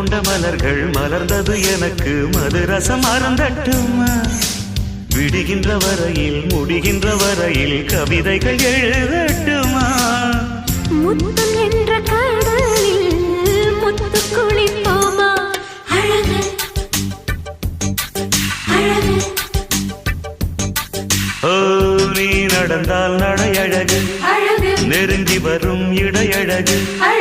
கொண்ட மலர்கள் மலர்ந்தது எனக்கு மதுரசம் அருந்தட்டுமா விடுகின்ற வரையில் முடிகின்ற வரையில் கவிதைகள் எழுதட்டுமா முத்தம் என்ற கடலில் முத்து குளிப்போமா அழகு அழகு ஓ நீ நடந்தால் நடையழகு அழகு நெருங்கி வரும் இடையழகு அழகு